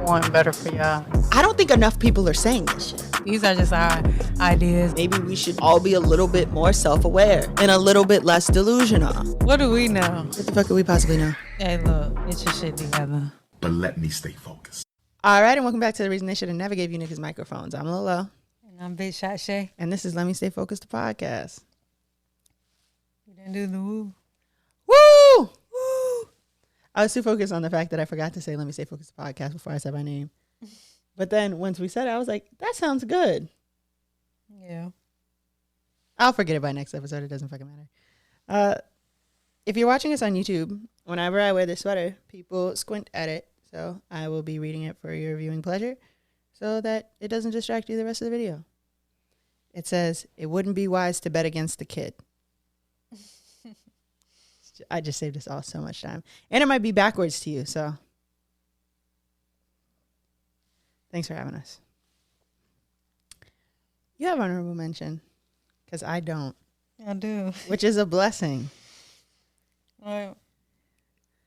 want better for y'all. I don't think enough people are saying this shit. These are just our ideas. Maybe we should all be a little bit more self-aware and a little bit less delusional. What do we know? What the fuck could we possibly know? Hey, look, get your shit together. But let me stay focused. All right, and welcome back to The Reason They Should Have Never Gave You Niggas Microphones. I'm Lolo. And I'm Big Shot Shae. And this is Let Me Stay Focused, the podcast. We didn't do the woo. Woo! Woo! I was too focused on the fact that I forgot to say Let Me Stay Focused, the podcast before I said my name. But then once we said it, I was like, that sounds good. Yeah. I'll forget it by next episode. It doesn't fucking matter. If you're watching us on YouTube, whenever I wear this sweater, people squint at it. So I will be reading it for your viewing pleasure so that it doesn't distract you the rest of the video. It says, it wouldn't be wise to bet against the kid. I just saved us all so much time. And it might be backwards to you, so thanks for having us. You have honorable mention, because I don't. I do. Which is a blessing. Well,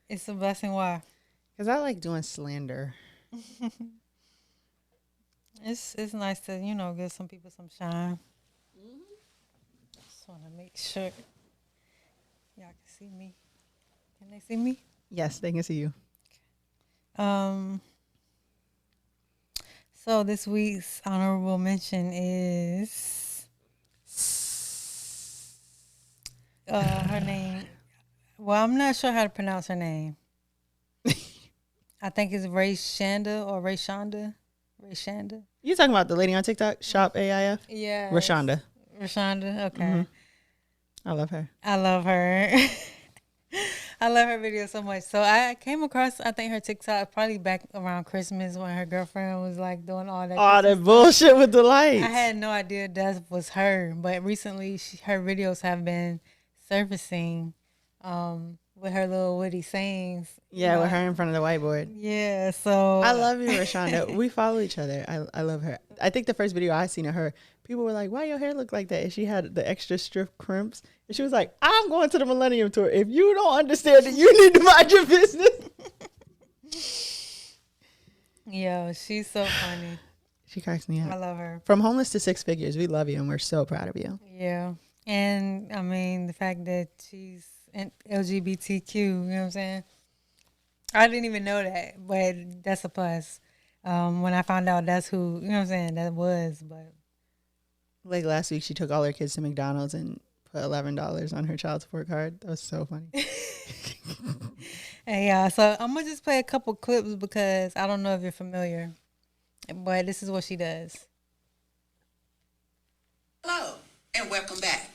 it's a blessing. Why? Because I like doing slander. It's nice to, give some people some shine. Just want to make sure y'all can see me. Can they see me? Yes, they can see you. So this week's honorable mention is her name. Well, I'm not sure how to pronounce her name. I think it's Rayshanda or Rayshanda. Rayshanda. You talking about the lady on TikTok? Shop AIF? Yeah. Rashonda. Rashonda. Okay. Mm-hmm. I love her. I love her. I love her video so much. So I came across, I think, her TikTok probably back around Christmas when her girlfriend was like doing all that. All that bullshit with the lights. I had no idea that was her, but recently her videos have been surfacing with her little witty sayings. Yeah, with her in front of the whiteboard. Yeah, so I love you, Rashonda. We follow each other. I love her. I think the first video I seen of her, people were like, why your hair look like that? And she had the extra strip crimps. And she was like, I'm going to the Millennium Tour. If you don't understand it, you need to mind your business. Yo, she's so funny. She cracks me up. I love her. From homeless to six figures, we love you and we're so proud of you. Yeah. And I mean, the fact that she's LGBTQ, you know what I'm saying? I didn't even know that, but that's a plus. When I found out that's who, you know what I'm saying, that was, but. Like last week, she took all her kids to McDonald's and put $11 on her child support card. That was so funny. Hey, y'all, so I'm going to just play a couple clips because I don't know if you're familiar, but this is what she does. Hello, and welcome back.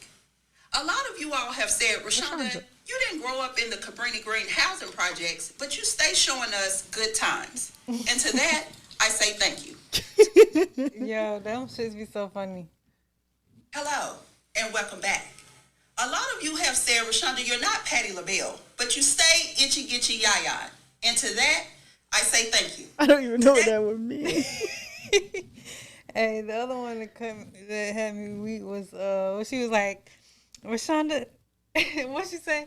A lot of you all have said, Rashonda, you didn't grow up in the Cabrini Green housing projects, but you stay showing us good times. And to that, I say thank you. Yo, them shits be so funny. Hello, and welcome back. A lot of you have said, Rashonda, you're not Patti LaBelle, but you stay itchy gitchy yaya. And to that, I say thank you. I don't even know what that would mean. Hey, the other one that had me weak was when she was like, Rashonda, what she say?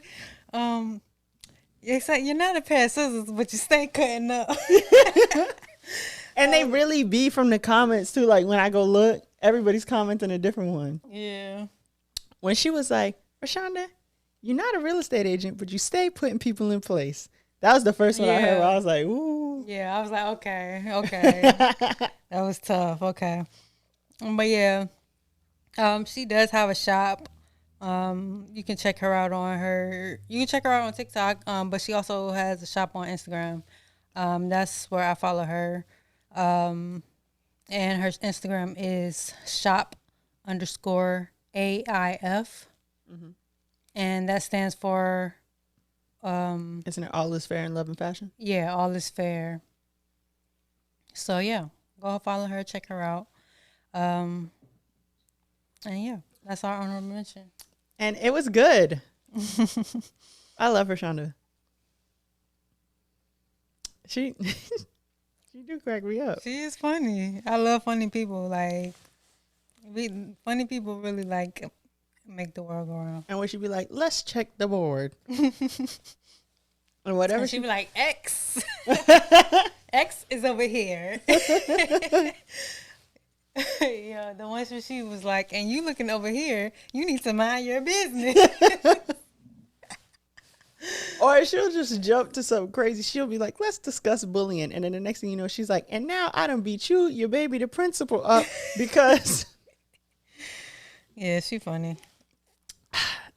It's like you're not a pair of scissors, but you stay cutting up. And they really be from the comments too. Like when I go look, everybody's commenting a different one. Yeah. When she was like, Rashonda, you're not a real estate agent, but you stay putting people in place. That was the first one I heard where I was like, ooh. Yeah, I was like, okay. That was tough. Okay. But yeah, she does have a shop. You can check her out on TikTok. But she also has a shop on Instagram. That's where I follow her. And her Instagram is shop_AIF. Mm-hmm. And that stands for isn't it all is fair in love and fashion? Yeah, all is fair. So yeah, go follow her, check her out. And yeah, that's our honorable mention. And it was good. I love Rashonda. She do crack me up. She is funny. I love funny people. Like, funny people really like make the world go around. And when she be like, let's check the board. And whatever and she be like, X. X is over here. Yeah, the one where she was like, and you looking over here, you need to mind your business. Or she'll just jump to something crazy. She'll be like, let's discuss bullying. And then the next thing you know, she's like, and now I done beat you, your baby, the principal up because. Yeah, she funny.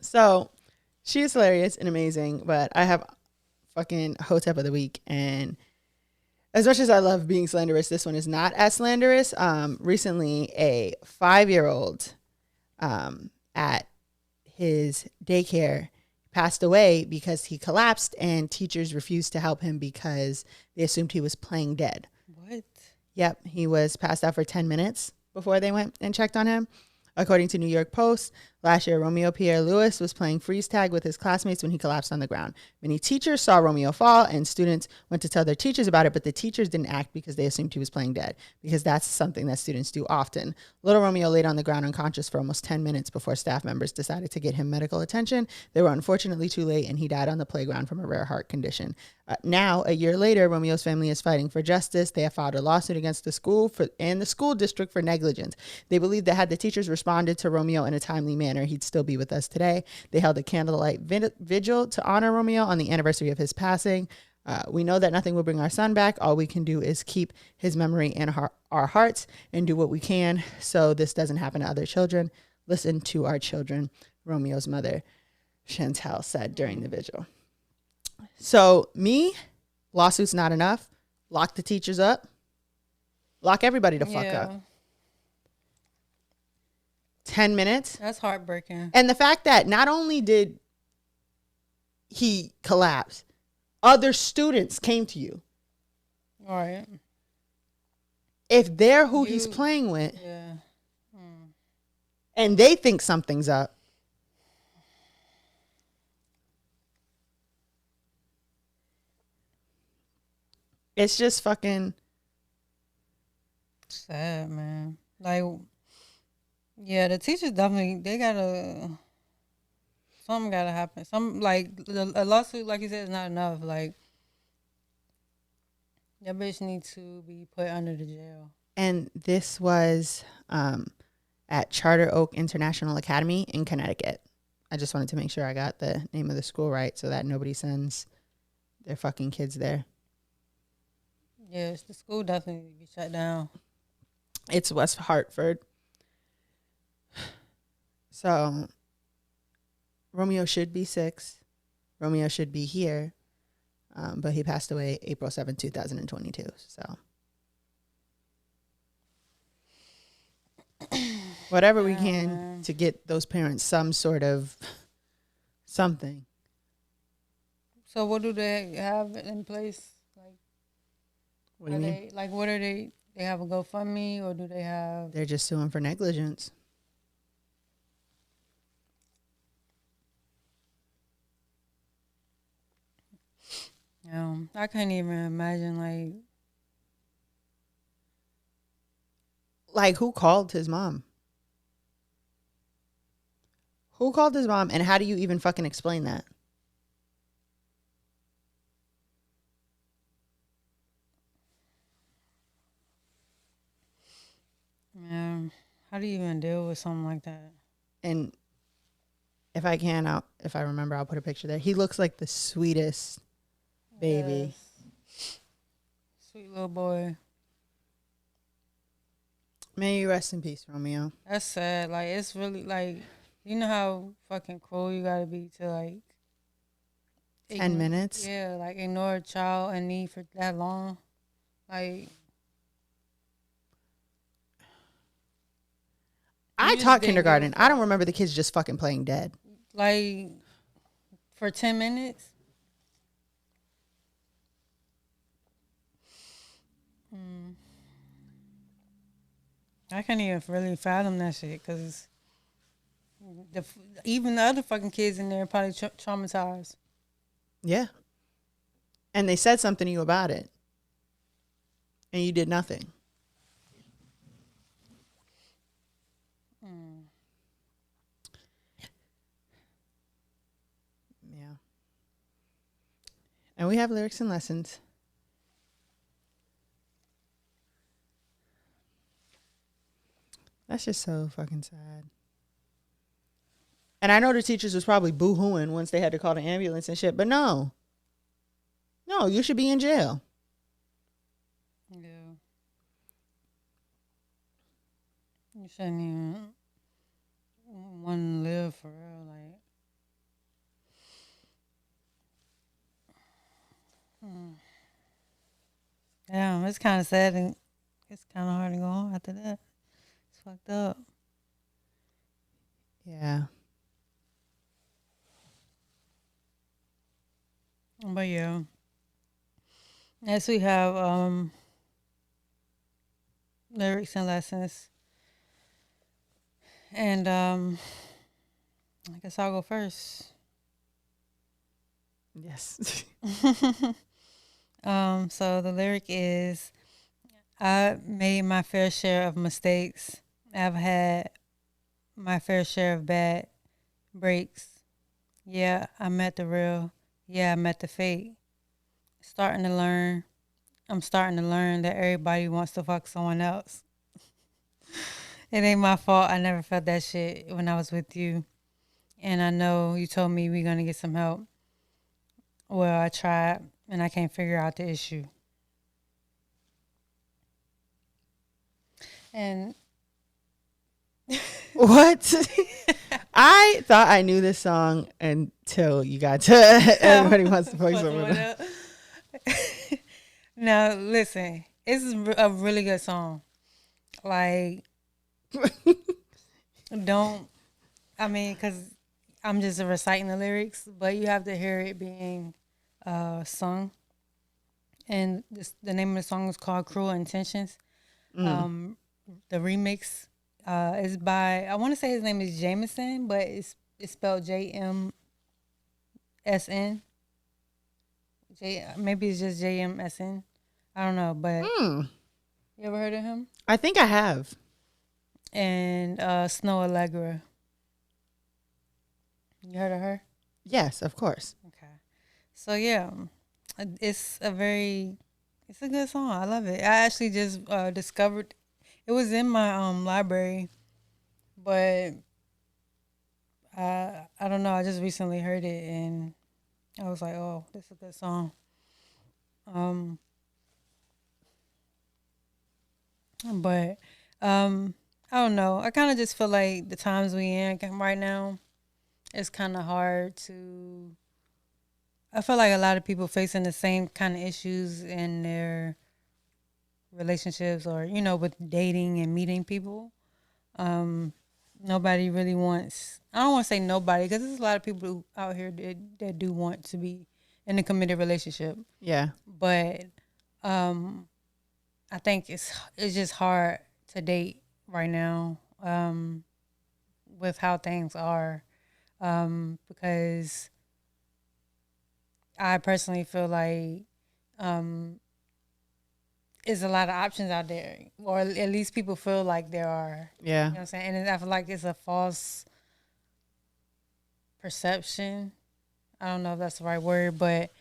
So she is hilarious and amazing. But I have fucking Hotep of the week. And as much as I love being slanderous, this one is not as slanderous. Recently, a 5-year-old at his daycare passed away because he collapsed and teachers refused to help him because they assumed he was playing dead. What? Yep, he was passed out for 10 minutes before they went and checked on him. According to New York Post, last year, Romeo Pierre Lewis was playing freeze tag with his classmates when he collapsed on the ground. Many teachers saw Romeo fall, and students went to tell their teachers about it, but the teachers didn't act because they assumed he was playing dead, because that's something that students do often. Little Romeo laid on the ground unconscious for almost 10 minutes before staff members decided to get him medical attention. They were unfortunately too late, and he died on the playground from a rare heart condition. Now, a year later, Romeo's family is fighting for justice. They have filed a lawsuit against the school and the school district for negligence. They believe that had the teachers responded to Romeo in a timely manner, he'd still be with us today. They held a candlelight vigil to honor Romeo on the anniversary of his passing. We know that nothing will bring our son back. All we can do is keep his memory in our hearts and do what we can so this doesn't happen to other children. Listen to our children, Romeo's mother, Chantel, said during the vigil. So me, lawsuit's not enough. Lock the teachers up. Lock everybody the fuck up. 10 minutes. That's heartbreaking. And the fact that not only did he collapse, other students came to you. All right. If they're who he's playing with, yeah, and they think something's up, it's just fucking sad, man. Like, yeah, the teachers definitely, they gotta, something gotta happen. Some, like, a lawsuit, like you said, is not enough. Like, that bitch needs to be put under the jail. And this was at Charter Oak International Academy in Connecticut. I just wanted to make sure I got the name of the school right so that nobody sends their fucking kids there. Yes, the school definitely needs to be shut down. It's West Hartford. So Romeo should be 6. Romeo should be here. But he passed away April 7th, 2022. So whatever we can to get those parents some sort of something. So what do they have in place? Like, What do you mean? What are they? They have a GoFundMe, or do they have? They're just suing for negligence. I couldn't even imagine, Like, who called his mom? Who called his mom, and how do you even fucking explain that? how do you even deal with something like that? And if I can, if I remember, I'll put a picture there. He looks like the sweetest baby. Yes. Sweet little boy. May you rest in peace, Romeo. That's sad. Like, it's really, you know how fucking cruel you gotta be to, 10 minutes? Yeah, ignore a child in need for that long. I taught kindergarten. I don't remember the kids just fucking playing dead. For 10 minutes? I can't even really fathom that shit, because even the other fucking kids in there are probably traumatized. Yeah. And they said something to you about it. And you did nothing. Yeah. And we have lyrics and lessons. That's just so fucking sad. And I know the teachers was probably boo-hooing once they had to call the ambulance and shit, but no. No, you should be in jail. Yeah. You shouldn't even want to live for real. Like, damn, it's kind of sad and it's kind of hard to go on after that. It's fucked up. Yeah. But yeah. Next we have lyrics and lessons. And I guess I'll go first. Yes. So the lyric is, I made my fair share of mistakes. I've had my fair share of bad breaks. Yeah, I met the real. Yeah, I met the fake. I'm starting to learn that everybody wants to fuck someone else. It ain't my fault I never felt that shit when I was with you. And I know you told me we're going to get some help. Well, I tried, and I can't figure out the issue. And What? I thought I knew this song until you got to Everybody Wants to Fuck Someone Else. Now, listen, this is a really good song. Like, because I'm just reciting the lyrics, but you have to hear it being sung. And the name of the song is called Cruel Intentions. The remix is by, I want to say his name is Jameson, but it's spelled JMSN. Maybe it's just JMSN. I don't know, but you ever heard of him? I think I have. And Snow Allegra. You heard of her? Yes, of course. Okay. So yeah, it's a good song. I love it. I actually just discovered it was in my library, but I don't know. I just recently heard it and I was like, oh, this is a good song. But I don't know. I kind of just feel like the times we in right now, it's kind of hard to. I feel like a lot of people facing the same kind of issues in their relationships or, with dating and meeting people. Nobody really wants, I don't want to say nobody, because there's a lot of people out here that do want to be in a committed relationship. Yeah. But I think it's just hard to date right now with how things are, because I personally feel like there's a lot of options out there, or at least people feel like there are. Yeah. You know what I'm saying? And I feel like it's a false perception. I don't know if that's the right word, but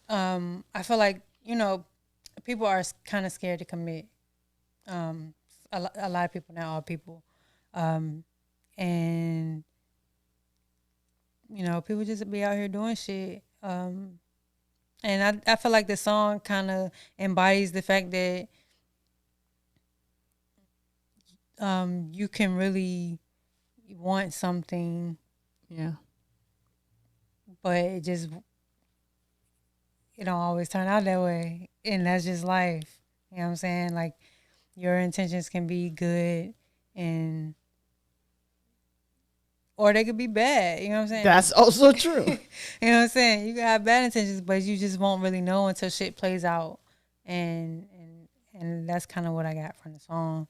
I feel like, people are kind of scared to commit. A lot of people, not all people. And, people just be out here doing shit. And I feel like the song kind of embodies the fact that you can really want something. Yeah. But it don't always turn out that way. And that's just life. You know what I'm saying? Like, your intentions can be good or they could be bad. You know what I'm saying? That's also true. You know what I'm saying? You can have bad intentions, but you just won't really know until shit plays out. And that's kind of what I got from the song.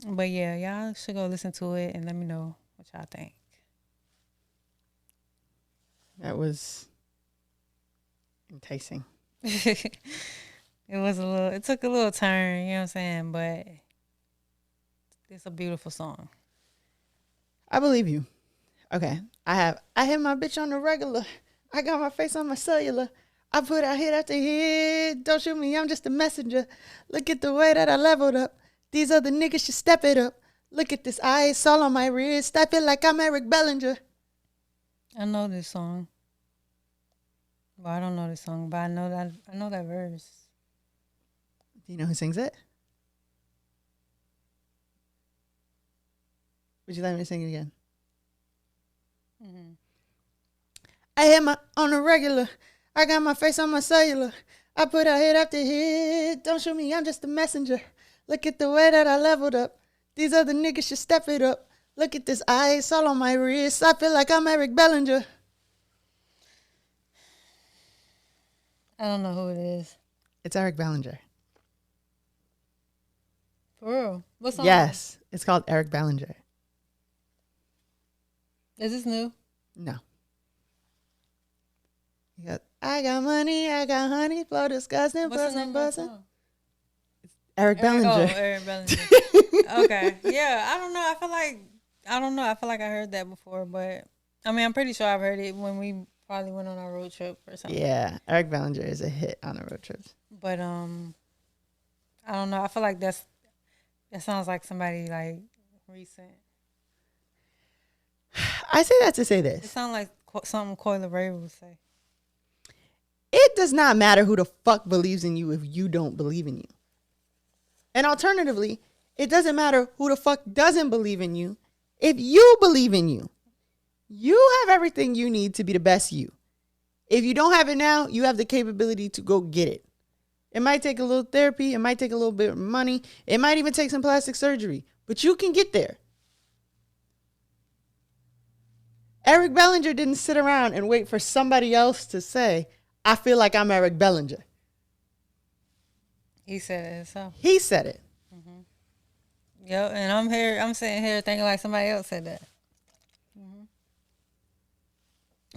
But yeah, y'all should go listen to it and let me know what y'all think. That was enticing. It took a little turn, you know what I'm saying? But it's a beautiful song. I believe you. Okay. I hit my bitch on the regular. I got my face on my cellular. I put out hit after hit. Don't shoot me, I'm just a messenger. Look at the way that I leveled up. These other niggas should step it up. Look at this ice all on my wrist. I feel like I'm Eric Bellinger. I know this song. Well, I don't know this song, but I know that verse. Do you know who sings it? Would you like me to sing it again? Mm-hmm. I hit my on a regular. I got my face on my cellular. I put a hit after hit. Don't shoot me, I'm just a messenger. Look at the way that I leveled up. These other niggas should step it up. Look at this ice all on my wrist. I feel like I'm Eric Bellinger. I don't know who it is. It's Eric Bellinger. For real? What song? Yes, it's called Eric Bellinger. Is this new? No. You got, I got money, I got honey, flow disgusting, What's the name buzzing, of that buzzing. song? Eric Bellinger. Oh, Eric Bellinger. Okay. Yeah, I don't know. I feel like I heard that before, but I mean, I'm pretty sure I've heard it when we probably went on our road trip or something. Yeah, Eric Bellinger is a hit on the road trips. But I don't know. I feel like that sounds like somebody like recent. I say that to say It this. sounds like something Coil Ray would say. It does not matter who the fuck believes in you if you don't believe in you. And alternatively, it doesn't matter who the fuck doesn't believe in you if you believe in you. You have everything you need to be the best you. If you don't have it now, you have the capability to go get it. It might take a little therapy. It might take a little bit of money. It might even take some plastic surgery. But you can get there. Eric Bellinger didn't sit around and wait for somebody else to say, I feel like I'm Eric Bellinger. He said it himself. He said it. Yep, and I'm sitting here thinking like somebody else said that.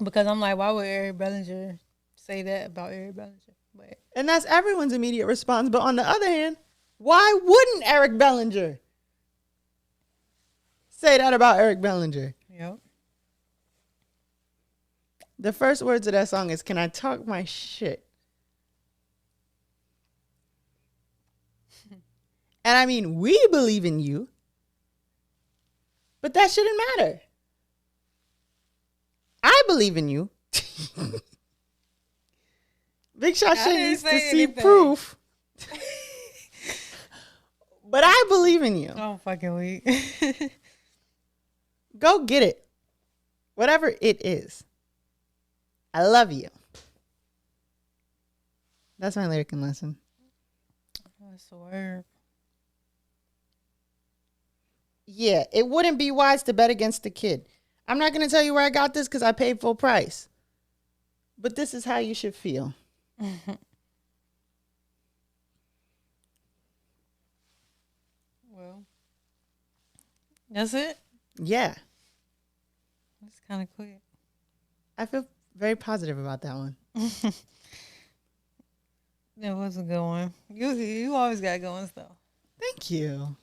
Because I'm like, why would Eric Bellinger say that about Eric Bellinger? But And that's everyone's immediate response. But on the other hand, why wouldn't Eric Bellinger say that about Eric Bellinger? yep. The first words of that song is, can I talk my shit? And I mean, we believe in you, but that shouldn't matter. I believe in you. Big Shot Shae didn't needs to say see anything. proof. But I believe in you. I'm fucking weak. Go get it. Whatever it is. I love you. That's my lyric lesson. That's the word. Yeah, it wouldn't be wise to bet against the kid. I'm not going to tell you where I got this because I paid full price. But this is how you should feel. Well, that's it. Yeah, That's kind of quick. I feel very positive about that one. That was a good one. You always got good ones though. Thank you.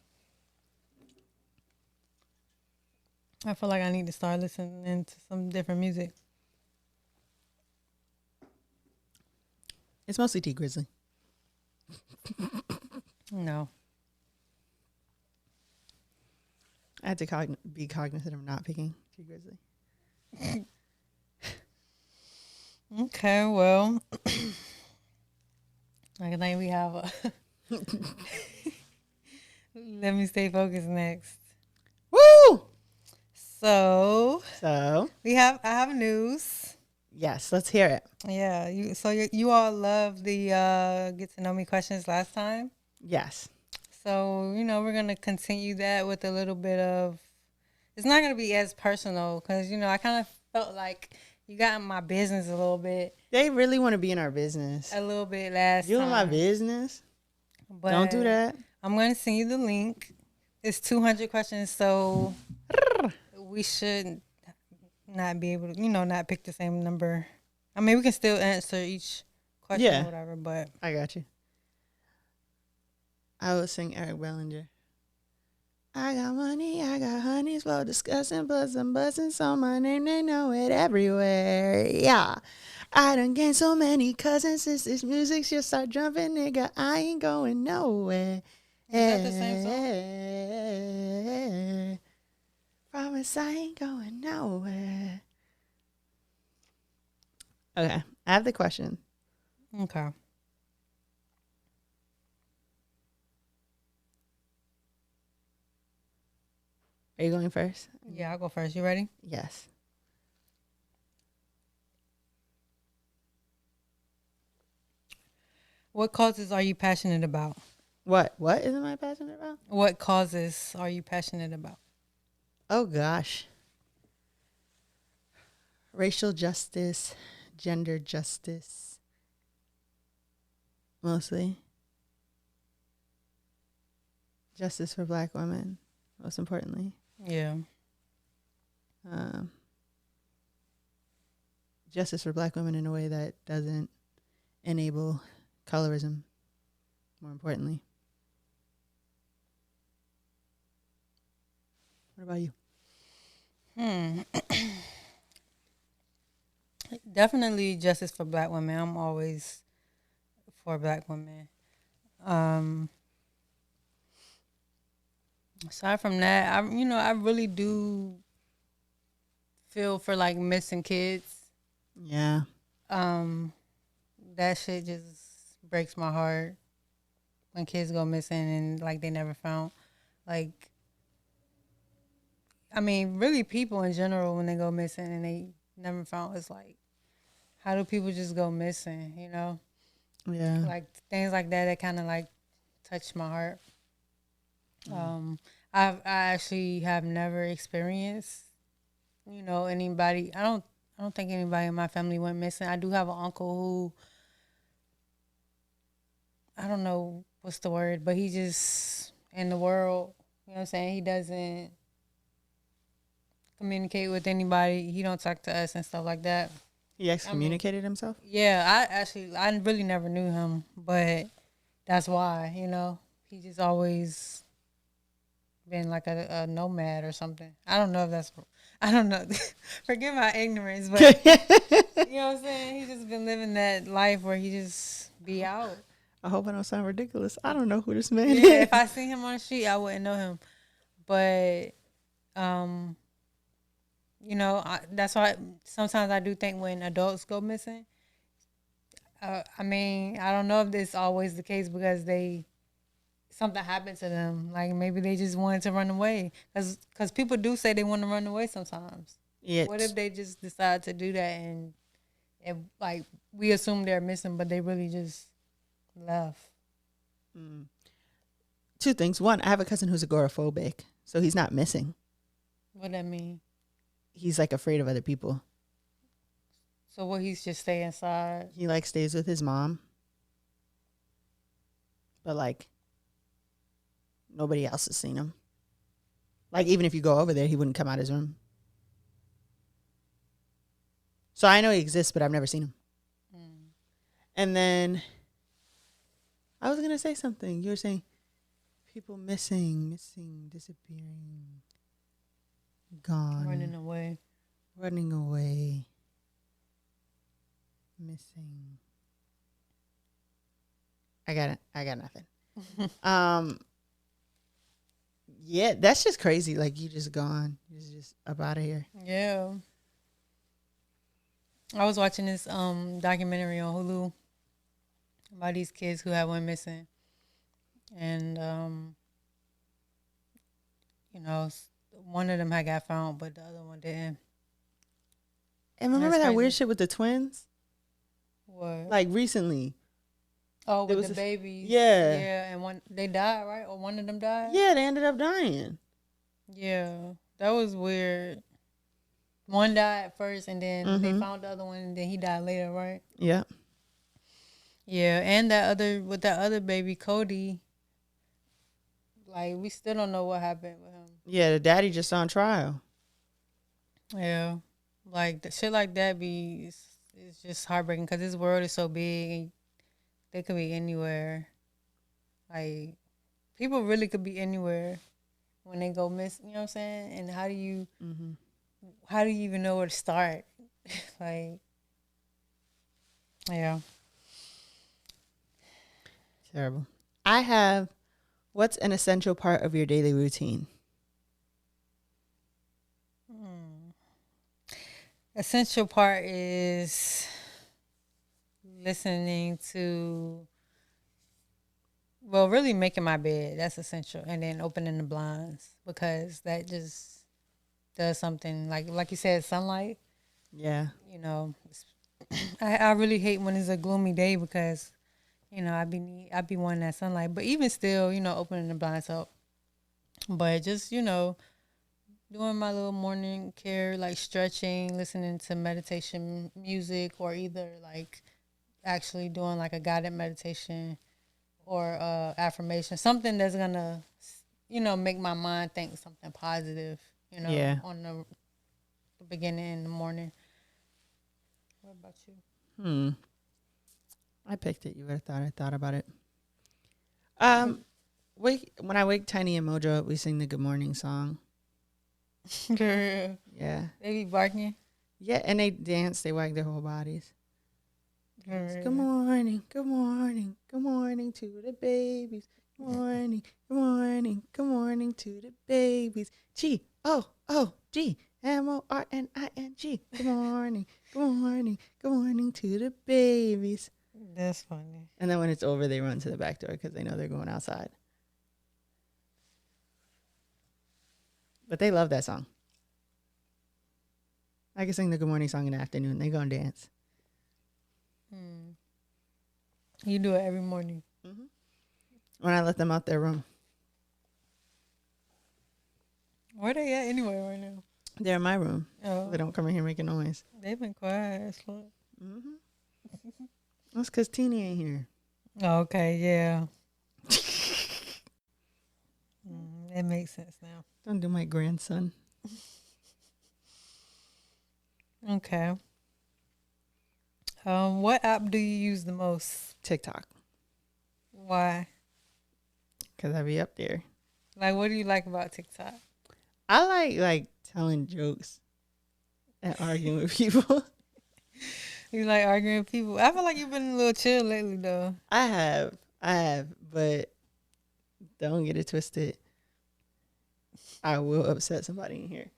I feel like I need to start listening to some different music. It's mostly T Grizzly. No. I had to be cognizant of not picking T Grizzly. Okay, well, I think we have a. Let me stay focused next. Woo! So So, I have news. yes, let's hear it. Yeah, you all loved the get to know me questions last time. Yes. So we're gonna continue that with a little bit of. It's not gonna be as personal because I kind of felt like you got in my business a little bit. They really want to be in our business. A little bit last You time. in my business? But Don't do that. I'm going to send you the link. It's 200 questions, so we should not be able to, not pick the same number. I mean, we can still answer each question Yeah. or whatever, but I got you. I will sing Eric Bellinger. I got money, I got honey, slow discussing, plus I'm buzzing, so my name, they know it everywhere. Yeah. I done gained so many cousins since this music should start jumping, nigga. I ain't going nowhere. Is that the same song? Promise I ain't going nowhere. Okay, I have the question. Okay. Are you going first? Yeah, I'll go first. You ready? Yes. What causes are you passionate about? What isn't I passionate about? What causes are you passionate about? Oh gosh. Racial justice, gender justice, mostly. Justice for Black women, most importantly. Yeah. Justice for Black women in a way that doesn't enable colorism, more importantly. What about you? Definitely justice for Black women. I'm always for Black women. Aside from that, I really do feel for like missing kids. Yeah. That shit just breaks my heart when kids go missing and like they never found. Like, I mean, really, people in general when they go missing and they never found, it's like, how do people just go missing? You know, Yeah. like things like that. That kind of like touched my heart. I actually have never experienced, anybody. I don't think anybody in my family went missing. I do have an uncle who, I don't know what's the word, but he just in the world. You know what I'm saying? He doesn't communicate with anybody. He don't talk to us and stuff like that. He excommunicated himself? Yeah, I really never knew him, but that's why, he just always been like a nomad or something. I don't know if that's, I don't know. Forgive my ignorance, but you know what I'm saying? He's just been living that life where he just be out. I hope I don't sound ridiculous. I don't know who this man is. Yeah, if I see him on the street, I wouldn't know him. But, that's why sometimes I do think when adults go missing, I mean, I don't know if this is always the case because something happened to them. Like maybe they just wanted to run away. Because people do say they want to run away sometimes. Yeah. What if they just decide to do that and like we assume they're missing, but they really just left? Two things. One, I have a cousin who's agoraphobic, so he's not missing. What that mean? He's like afraid of other people. So what? He's just stay inside. He like stays with his mom, but like nobody else has seen him. Like even if you go over there, he wouldn't come out his room. So I know he exists, but I've never seen him. And then I was gonna say something. You were saying people missing, disappearing, gone, Running away. missing. I got nothing. Yeah, that's just crazy. Like you just gone. You're just up out of here. Yeah. I was watching this documentary on Hulu about these kids who had went missing. And one of them had got found, but the other one didn't. And remember That's that crazy. weird shit with the twins? What? Like recently. Oh, there with was the this- babies. Yeah. Yeah, and one they died, right? Or one of them died? Yeah, they ended up dying. Yeah. That was weird. One died first and then they found the other one and then he died later, right? Yeah. Yeah, and with that other baby, Cody, like we still don't know what happened with him. Yeah, the daddy just on trial. Yeah. Like the shit like that it's just heartbreaking because this world is so big and they could be anywhere. Like people really could be anywhere when they go miss. You know what I'm saying? And how do you even know where to start? Like, yeah. Terrible. I have What's an essential part of your daily routine? Essential part is listening to, well, really making my bed. That's essential. And then opening the blinds because that just does something like you said, sunlight. Yeah. You know, I really hate when it's a gloomy day because, I be wanting that sunlight. But even still, opening the blinds up. But just, doing my little morning care, like stretching, listening to meditation music, or either like actually doing like a guided meditation or affirmation, something that's gonna, make my mind think something positive, Yeah. on the beginning in the morning. What about you? I picked it. You would have thought I thought about it. When I wake Tiny and Mojo up, we sing the good morning song. Girl, Yeah. they be barking. Yeah, and they dance, they wag their whole bodies. It's, Girl. good morning, good morning, good morning to the babies. Good morning, good morning, good morning to the babies. G-O-O-G M-O-R-N-I-N-G. Good morning, good morning, good morning to the babies. That's funny. And then when it's over, they run to the back door because they know they're going outside. But they love that song. I can sing the good morning song in the afternoon. They go and dance. You do it every morning. Mm-hmm. When I let them out their room. Where they at anyway right now? They're in my room. Oh, They don't come in here making noise. they've been quiet as fuck. Mm-hmm. That's because Teeny ain't here. Oh, okay, yeah. That makes sense now. Don't do my grandson. Okay. What app do you use the most? TikTok. Why? Because I be up there. Like, what do you like about TikTok? I like telling jokes and arguing with people. You like arguing with people? I feel like you've been a little chill lately, though. I have, but don't get it twisted. I will upset somebody in here.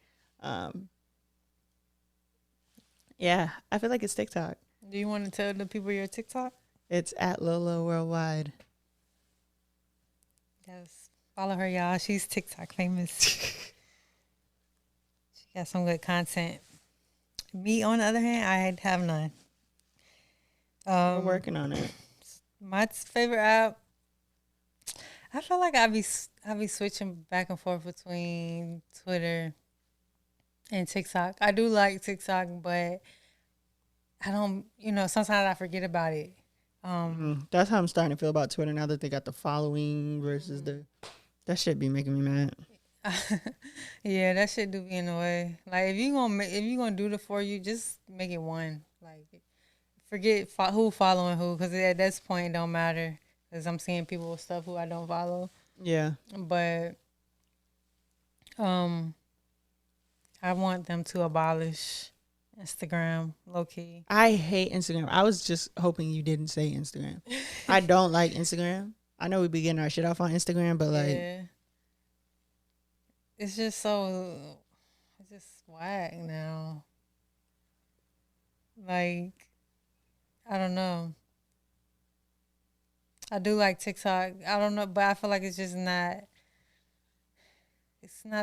Yeah, I feel like it's TikTok. Do you want to tell the people your TikTok? It's at Lola Worldwide. Yes. Follow her, y'all. She's TikTok famous. She got some good content. Me, on the other hand, I have none. We're working on it. My favorite app, I feel like I be switching back and forth between Twitter and TikTok. I do like TikTok, but I don't, sometimes I forget about it. That's how I'm starting to feel about Twitter now that they got the following versus that shit be making me mad. Yeah, that shit do be in the way. Like if you gonna do the for you, just make it one. Like forget who following who, because at this point it don't matter. Because I'm seeing people with stuff who I don't follow. Yeah. But I want them to abolish Instagram, low key. I hate Instagram. I was just hoping you didn't say Instagram. I don't like Instagram. I know we be getting our shit off on Instagram, but like, Yeah. It's just whack now. Like, I don't know. I do like TikTok. I don't know, but I feel like it's not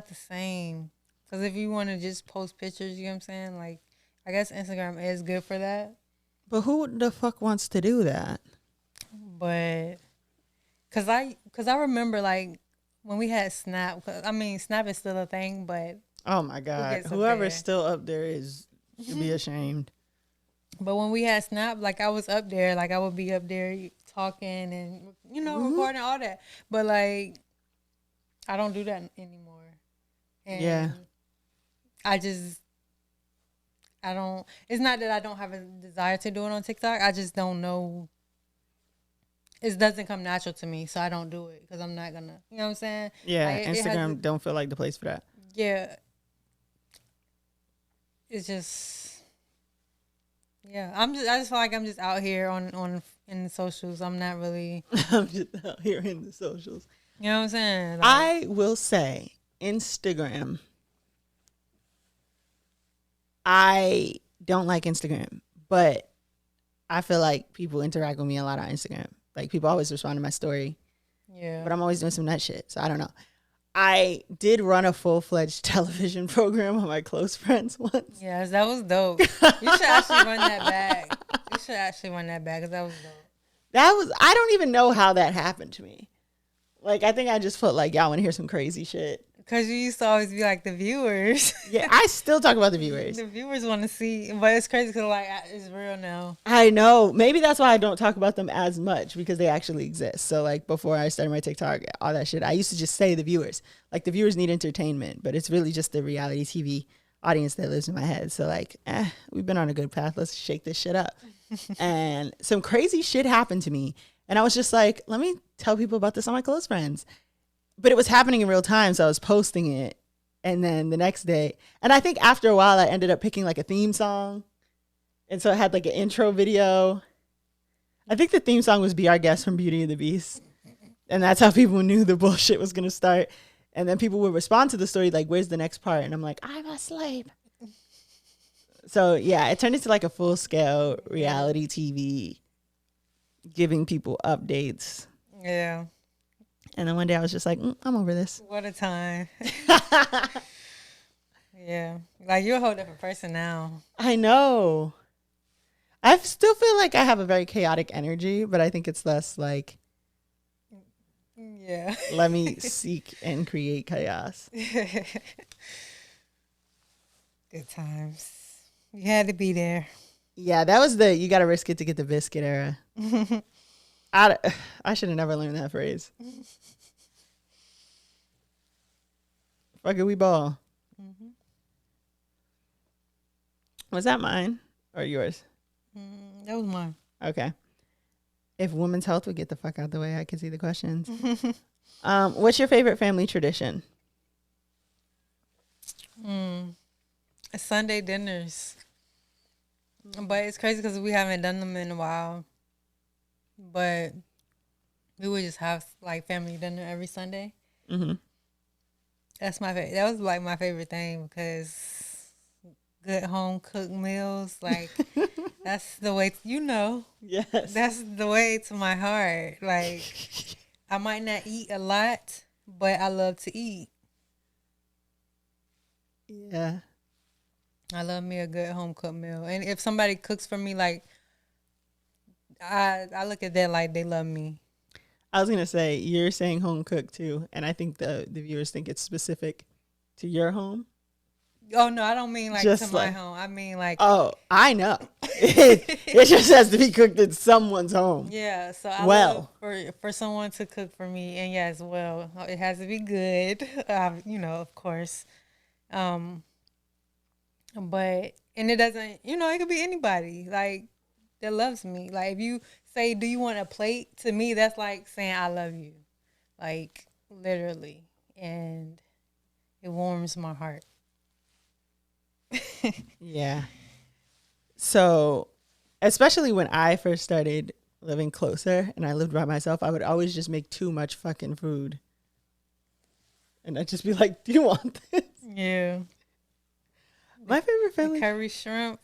the same. Because if you want to just post pictures, you know what I'm saying? Like, I guess Instagram is good for that. but who the fuck wants to do that? But, cause I remember like when we had Snap. Snap is still a thing, but Oh my God. gets up Whoever's there? still up there should be ashamed. But when we had Snap, like I was up there, like I would be up there talking and recording all that. But like, I don't do that anymore. And Yeah. I don't. It's not that I don't have a desire to do it on TikTok. I just don't know. It doesn't come natural to me, so I don't do it because I'm not gonna. You know what I'm saying? Yeah. Like, it has Instagram don't feel like the place for that. Yeah. It's just. Yeah, I just feel like I'm just out here on in the socials. I'm not really. I'm just out here in the socials. You know what I'm saying? Like, I will say Instagram. I don't like Instagram, but I feel like people interact with me a lot on Instagram. Like people always respond to my story, yeah. but I'm always doing some nut shit. So I don't know. I did run a full-fledged television program on my close friends once. Yes, that was dope. You should actually run that back. You should actually run that back because that was dope. I don't even know how that happened to me. Like, I think I just felt like y'all want to hear some crazy shit. Because you used to always be like the viewers. Yeah, I still talk about the viewers. The viewers want to see, but it's crazy because like it's real now. I know. Maybe that's why I don't talk about them as much because they actually exist. So like before I started my TikTok, all that shit, I used to just say the viewers. Like the viewers need entertainment, but it's really just the reality TV audience that lives in my head. So like, we've been on a good path. Let's shake this shit up. And some crazy shit happened to me. And I was just like, let me tell people about this on my close friends. But it was happening in real time, so I was posting it. And then the next day, and I think after a while, I ended up picking like a theme song. And so it had like an intro video. I think the theme song was Be Our Guest from Beauty and the Beast. And that's how people knew the bullshit was going to start. And then people would respond to the story like, where's the next part? And I'm like, I'm asleep. So yeah, it turned into like a full scale reality TV, giving people updates. Yeah. And then one day I was just like, I'm over this. What a time. Yeah. Like you're a whole different person now. I know. I still feel like I have a very chaotic energy, but I think it's less like, Yeah. let me seek and create chaos. Good times. You had to be there. Yeah, that was the you got to risk it to get the biscuit era. I should have never learned that phrase. Fuck it, we ball. Mm-hmm. Was that mine or yours? That was mine. Okay. If women's health would get the fuck out the way, I could see the questions. What's your favorite family tradition? Sunday dinners. But it's crazy because we haven't done them in a while. But we would just have like family dinner every Sunday. Mm-hmm. That's my favorite. That was like my favorite thing because good home cooked meals, like that's the way. Yes. That's the way to my heart. Like I might not eat a lot, but I love to eat. Yeah. I love me a good home cooked meal, and if somebody cooks for me, like I look at that like they love me. I was gonna say you're saying home cooked too, and I think the viewers think it's specific to your home. Oh no, I don't mean like Just to my like- home. I mean like Oh, I know. It just has to be cooked in someone's home. yeah. So I Well. love for someone to cook for me, and yeah, as well, it has to be good. Of course. But and it doesn't. It could be anybody like that loves me. Like if you say, "Do you want a plate?" To me, that's like saying I love you, like literally, and it warms my heart. Yeah. So, especially when I first started living closer and I lived by myself, I would always just make too much fucking food. And I'd just be like, do you want this? Yeah. My favorite family. Curry shrimp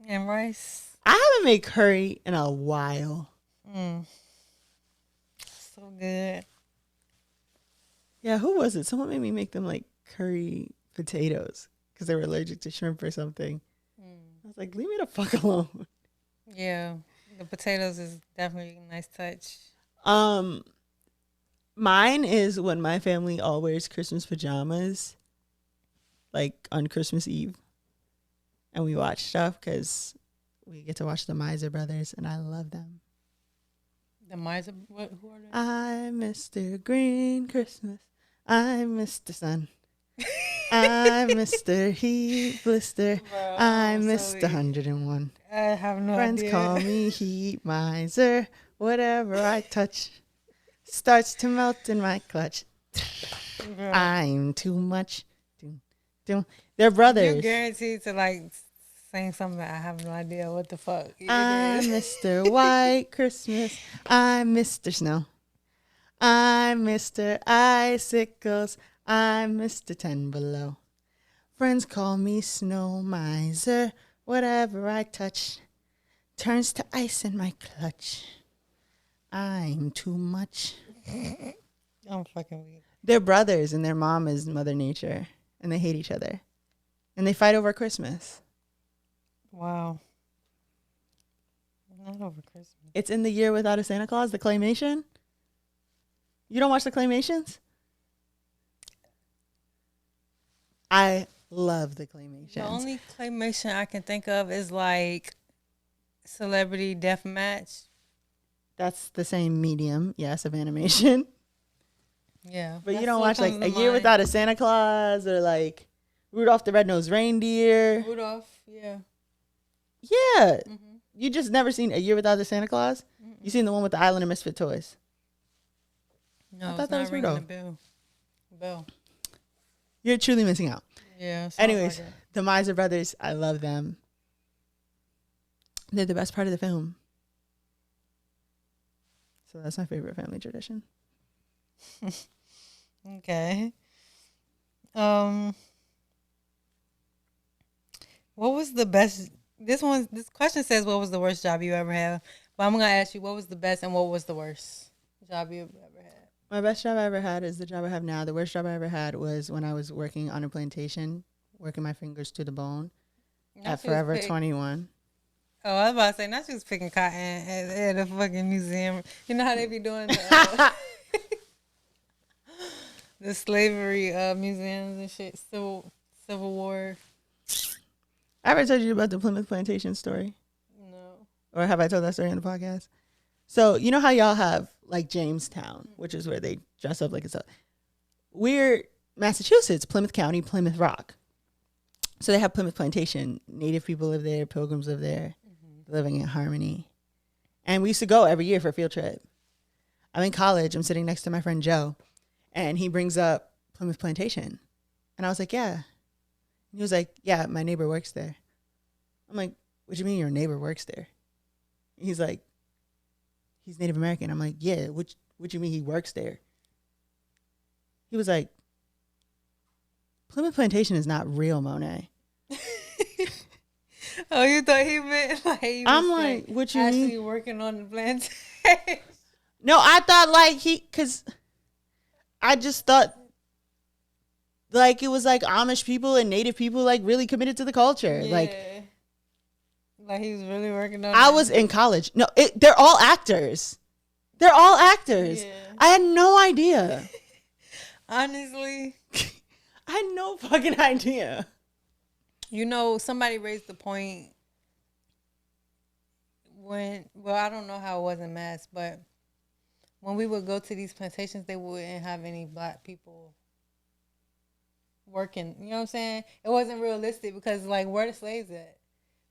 and rice. I haven't made curry in a while. So good. Yeah, who was it? Someone made me make them like curry potatoes because they were allergic to shrimp or something. I was like, leave me the fuck alone. Yeah. The potatoes is definitely a nice touch. Mine is when my family all wears Christmas pajamas, like on Christmas Eve, and we watch stuff because we get to watch the Miser Brothers, and I love them. The miser, who are they? I'm Mr. Green Christmas. I'm Mr. Sun. I'm Mr. Heat Blister. Bro, I'm so Mr. weak. 101. I have no Friends idea. call me Heat Miser. Whatever I touch starts to melt in my clutch. Bro. I'm too much. They're You brothers. guaranteed to like sing something. I have no idea what the fuck it I'm is. Mr. White Christmas. I'm Mr. Snow. I'm Mr. Icicles. I'm Mr. 10 Below. Friends call me Snow Miser. Whatever I touch turns to ice in my clutch. I'm too much. I'm fucking weak. They're brothers and their mom is Mother Nature. And they hate each other. And they fight over Christmas. Wow. Not over Christmas. It's in The Year Without a Santa Claus, the claymation. You don't watch the claymations? I love the claymations. The only claymation I can think of is like Celebrity Deathmatch. That's the same medium, yes, of animation. Yeah. But you that's don't what watch like comes A to Year mind. Without a Santa Claus or like Rudolph the Red-Nosed Reindeer. Rudolph, yeah. Yeah. Mm-hmm. You just never seen A Year Without a Santa Claus? You seen the one with the Island of Misfit Toys? No, I thought it's that not was ringing Rudolph. the bell. You're truly missing out. Yeah. sounds Anyways, like it. the Miser Brothers, I love them. They're the best part of the film. So that's my favorite family tradition. Okay. What was the best? This question says, "What was the worst job you ever had?" But I'm gonna ask you, what was the best and what was the worst job you ever had? My best job I ever had is the job I have now. The worst job I ever had was when I was working on a plantation, working my fingers to the bone at Forever 21. Oh, I was about to say, not just picking cotton at a fucking museum. You know how they be doing the slavery museums and shit, Civil War. I ever told you about the Plymouth Plantation story? No. Or have I told that story on the podcast? So, you know how y'all have like Jamestown, which is where they dress up like it's a. We're Massachusetts, Plymouth County, Plymouth Rock. So they have Plymouth Plantation. Native people live there, pilgrims live there, living in harmony. And we used to go every year for a field trip. I'm in college. I'm sitting next to my friend Joe, and he brings up Plymouth Plantation. And I was like, yeah. He was like, yeah, my neighbor works there. I'm like, what do you mean your neighbor works there? He's like, he's Native American. I'm like, yeah, what do you mean he works there? He was like, Plymouth Plantation is not real, Monet. Oh, you thought he meant like he was I'm like, what you actually mean? working on the plantation? No, I thought like because I just thought like it was like Amish people and Native people like really committed to the culture. Like he was really working on I it. was in college. No, they're all actors. They're all actors. Yeah. I had no idea. Honestly, I had no fucking idea. you know, somebody raised the point I don't know how it was in Mass, but when we would go to these plantations, they wouldn't have any black people working. You know what I'm saying? It wasn't realistic because, like, where the slaves at?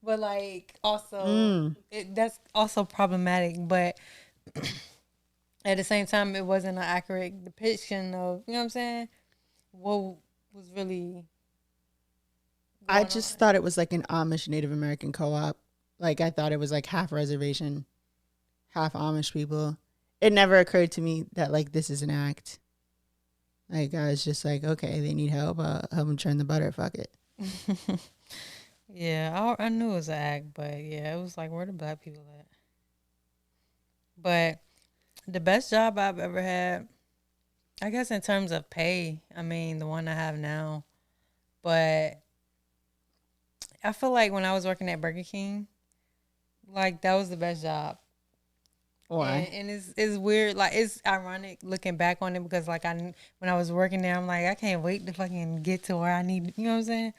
But, like, also, that's also problematic. But at the same time, it wasn't an accurate depiction of, you know what I'm saying? What was really I going just on. thought it was like an Amish Native American co-op. Like I thought it was like half reservation, half Amish people. It never occurred to me that like this is an act. Like I was just like, okay, they need help. Help them churn the butter. Fuck it. Yeah, I knew it was an act, but yeah, it was like, where the black people at? But the best job I've ever had, I guess in terms of pay, I mean, the one I have now. But I feel like when I was working at Burger King, like that was the best job. Why? And it's weird, like it's ironic looking back on it because like when I was working there, I'm like I can't wait to fucking get to where I need. You know what I'm saying?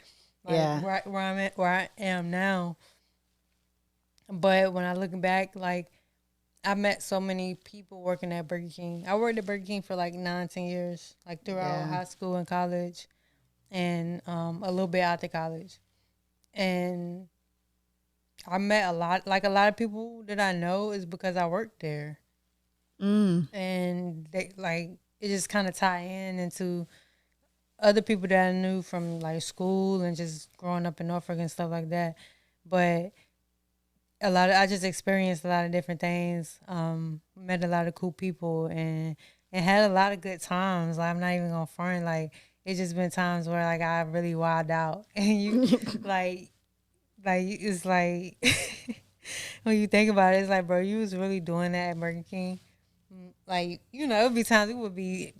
Like, Yeah. where I am now. But when I look back, like I met so many people working at Burger King. I worked at Burger King for like 9-10 years, like throughout high school and college, and a little bit after college, and I met a lot of people that I know is because I worked there. And they like it just kind of tie into other people that I knew from like school and just growing up in Norfolk and stuff like that. But I just experienced a lot of different things, met a lot of cool people, and and had a lot of good times. Like, I'm not even gonna front. Like, it's just been times where like I really wild out, and you like it's like when you think about it, it's like, bro, you was really doing that at Burger King. Like, it would be times we would be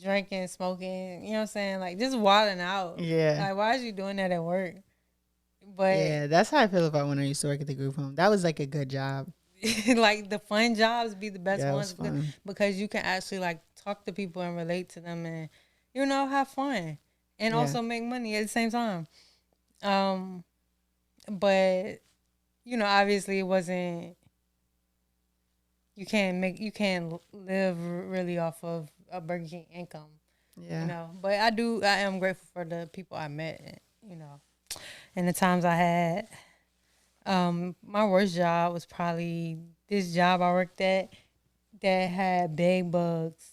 drinking, smoking, you know what I'm saying? Like, just wilding out. Yeah. Like, why is you doing that at work? But Yeah, that's how I feel about when I used to work at the group home. That was like a good job. like, the fun jobs be the best Yeah, it ones was fun. because you can actually like talk to people and relate to them and have fun and Yeah. also make money at the same time. But obviously it wasn't. You can't live really off of a Burger King income. Yeah. But I am grateful for the people I met. And the times I had. My worst job was probably this job I worked at that had bed bugs,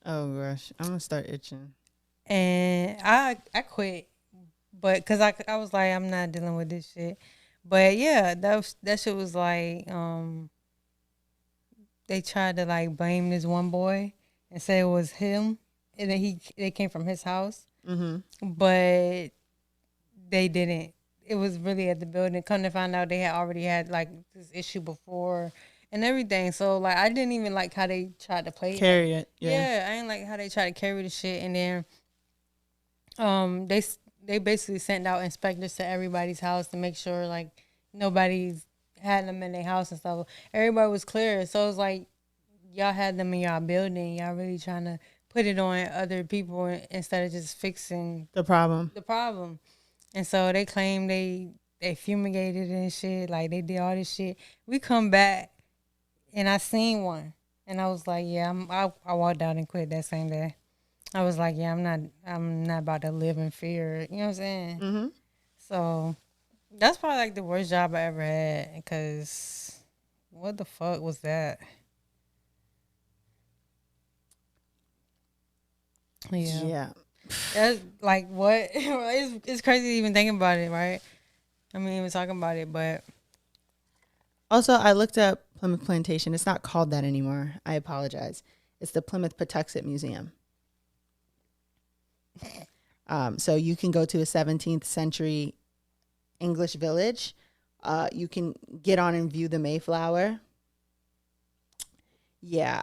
Oh gosh, I'm gonna start itching. and I quit, but because I was like, I'm not dealing with this shit. But yeah, that shit was like they tried to like blame this one boy and say it was him, and then they came from his house, but they didn't. It was really at the building. Come to find out, they had already had like this issue before and everything. So like, I didn't even like how they tried to play Carry it. Yeah, I didn't like how they tried to carry the shit. And then they basically sent out inspectors to everybody's house to make sure like nobody's had them in their house and stuff. Everybody was clear. So it's like, y'all had them in y'all building. Y'all really trying to put it on other people instead of just fixing The problem. the problem. And so they claim they fumigated and shit. Like, they did all this shit. We come back, and I seen one. And I was like, yeah, I walked out and quit that same day. I was like, yeah, I'm not about to live in fear. You know what I'm saying? Mm-hmm. So that's probably like the worst job I ever had. Because what the fuck was that? Yeah. That's like, what? It's crazy even thinking about it, right? I mean, even talking about it, but Also, I looked up Plymouth Plantation. It's not called that anymore. I apologize. It's the Plymouth Patuxent Museum. So you can go to a 17th century English village. You can get on and view the Mayflower. Yeah.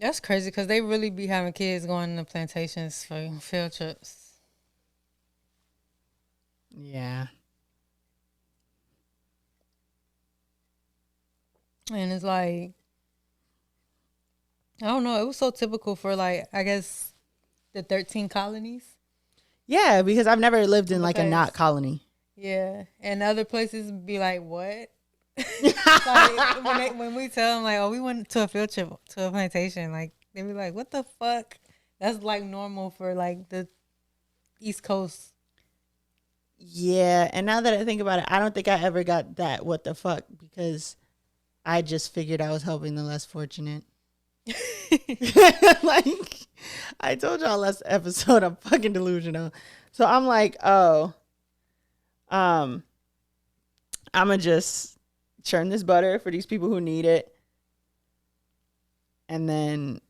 that's crazy because they really be having kids going to plantations for field trips. Yeah. And it's like, I don't know. It was so typical for, like, I guess the 13 colonies. Yeah, because I've never lived in like a Because- not colony. Yeah. And other places be like, what? Like, when we tell them, like, oh, we went to a field trip to a plantation, like, they be like, what the fuck? That's like normal for like the East Coast. Yeah, and now that I think about it, I don't think I ever got that what the fuck because I just figured I was helping the less fortunate. Like I told y'all last episode, I'm fucking delusional. So I'm like, oh, I'ma just churn this butter for these people who need it, and then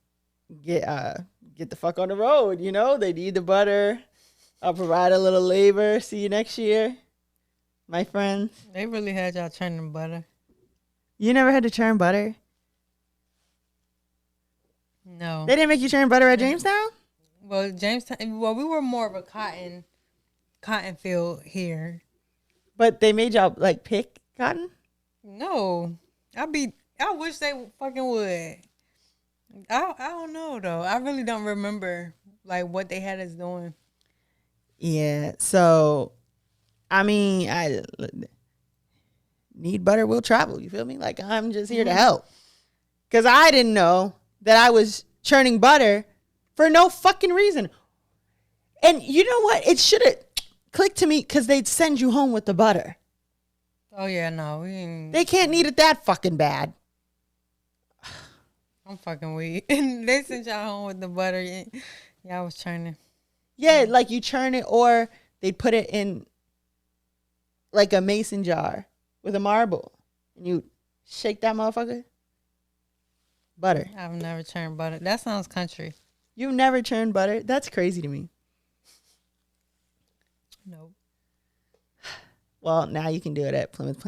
get the fuck on the road. You know, they need the butter. I'll provide a little labor. See you next year, my friends. They really had y'all churning butter. You never had to churn butter? No. They didn't make you churn butter at Jamestown? Well, Jamestown. Well, we were more of a cotton field here. But they made y'all like pick cotton? No, I wish they fucking would. I don't know though. I really don't remember like what they had us doing. Yeah. So, I mean, I need butter, will travel. You feel me? Like I'm just here to help. Because I didn't know that I was churning butter for no fucking reason. And you know what? It should have clicked to me because they'd send you home with the butter. Oh yeah, no, we ain't. They can't need it that fucking bad. I'm fucking weak. They sent y'all home with the butter. Y'all was churning. Yeah, like you churn it or they'd put it in like a mason jar with a marble. And you Shake that motherfucker. Butter. I've never churned butter. That sounds country. You've never churned butter? That's crazy to me. Nope. Well, now you can do it at Plymouth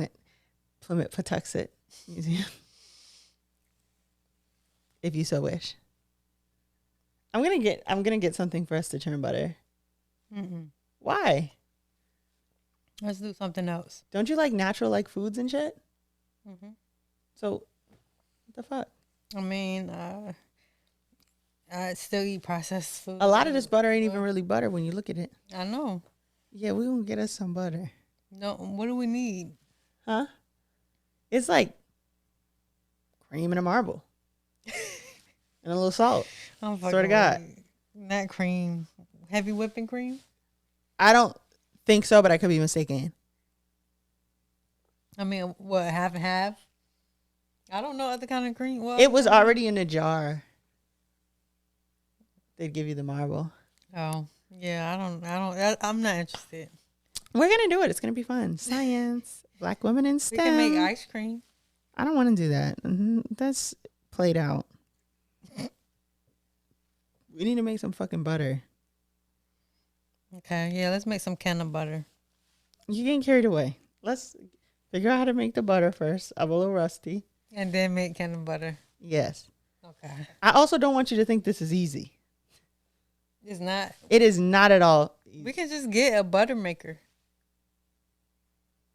Patuxent Museum. If you so wish. I'm gonna get something for us to churn butter. Mm-mm. Why? Let's do something else. Don't you like natural like foods and shit? Mm-hmm. So, what the fuck? I mean, I still eat processed food. A lot of this butter ain't even really butter when you look at it. I know. Yeah, we gonna get us some butter. No, what do we need? Huh? It's like cream and a marble. And a little salt. I'm Swear to God. Not cream. Heavy whipping cream? I don't think so, but I could be mistaken. I mean, what, half and half? I don't know other kind of cream. Well, It was already in a jar. They'd give you the marble. Oh, yeah, I'm not interested. We're going to do it. It's going to be fun. Science. Black women in We STEM. can make ice cream. I don't want to do that. That's played out. We need to make some fucking butter. Okay, yeah, let's make some can of butter. You're getting carried away. Let's figure out how to make the butter first. I'm a little rusty. And then make can of butter. Yes. Okay. I also don't want you to think this is easy. It's not. It is not at all easy. We can just get a butter maker.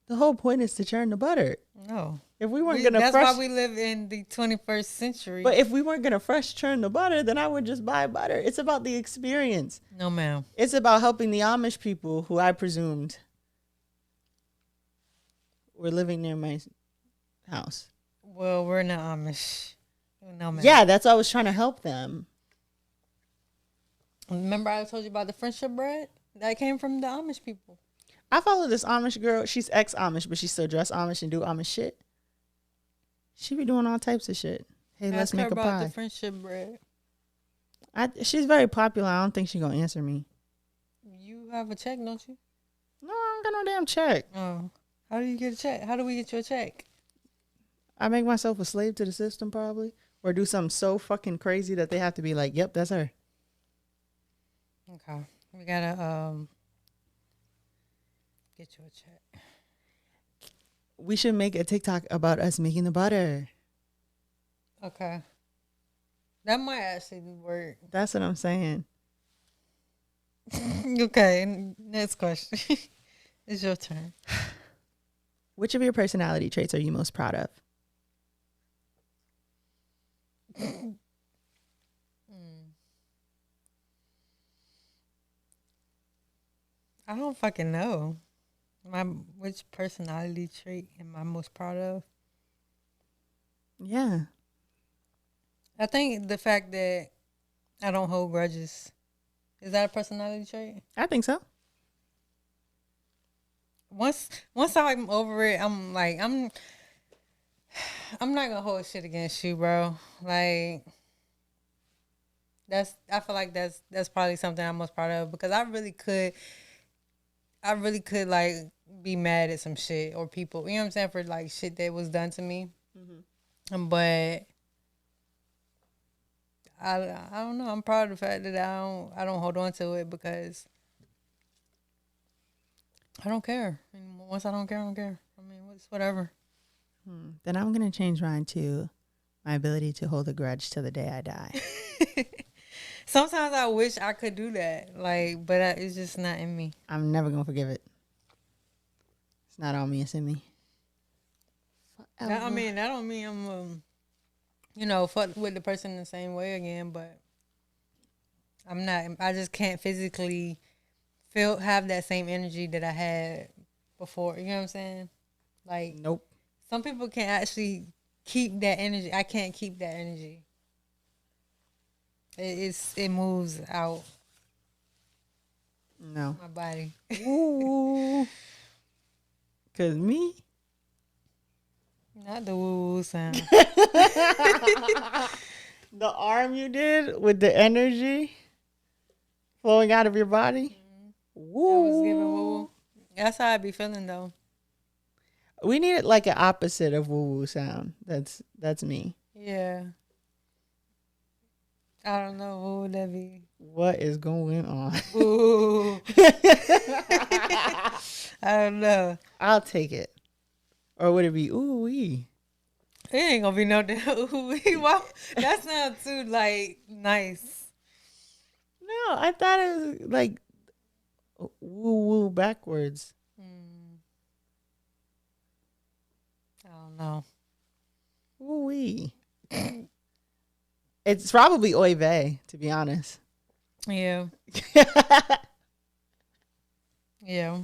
The whole point is to churn the butter. No. If we weren't going to That's fresh... why we live in the 21st century. But if we weren't going to fresh churn the butter, then I would just buy butter. It's about the experience. No, ma'am. It's about helping the Amish people who I presumed were living near my house. Well, we're not Amish. No, ma'am. Yeah, that's why I was trying to help them. Remember I told you about the friendship bread? That came from the Amish people. I follow this Amish girl. She's ex-Amish, but she still dress Amish and do Amish shit. She be doing all types of shit. Hey, let's make a about pie. The friendship bread. She's very popular. I don't think she's going to answer me. You have a check, don't you? No, I don't got no damn check. Oh. How do you get a check? How do we get you a check? I make myself a slave to the system probably. Or do something so fucking crazy that they have to be like, yep, that's her. Okay. We gotta get you a check. We should make a TikTok about us making the butter. Okay. That might actually work. That's what I'm saying. Okay. Next question. It's your turn. Which of your personality traits are you most proud of? I don't fucking know. Which personality trait am I most proud of? Yeah. I think the fact that I don't hold grudges. Is that a personality trait? I think so. Once I'm over it, I'm not gonna hold shit against you, bro. Like I feel like that's probably something I'm most proud of because I really could like be mad at some shit or people, you know what I'm saying, for like shit that was done to me. Mm-hmm. But I don't know. I'm proud of the fact that I don't hold on to it because I don't care anymore. Once I don't care, I don't care. I mean, it's whatever. Then I'm going to change mine to my ability to hold a grudge till the day I die. Sometimes I wish I could do that, but it's just not in me. I'm never going to forgive it. It's not on me, it's in me. That don't mean I'm, fuck with the person the same way again, but I'm not. I just can't physically have that same energy that I had before. You know what I'm saying? Like, nope. Some people can actually keep that energy. I can't keep that energy. It moves out. No. My body. Ooh. 'Cause me? Not the woo sound. The arm you did with the energy flowing out of your body? Mm-hmm. Woo. That was giving woo. That's how I be feeling though. We need like an opposite of woo woo sound. That's me. Yeah. I don't know. What would that be? What is going on? Ooh. I don't know. I'll take it. Or would it be ooh wee? It ain't gonna be no damn ooh. Wow. That sounds too like nice. No, I thought it was like woo woo backwards. I don't know. Woo wee. It's probably oy vey, to be honest. Yeah. Yeah.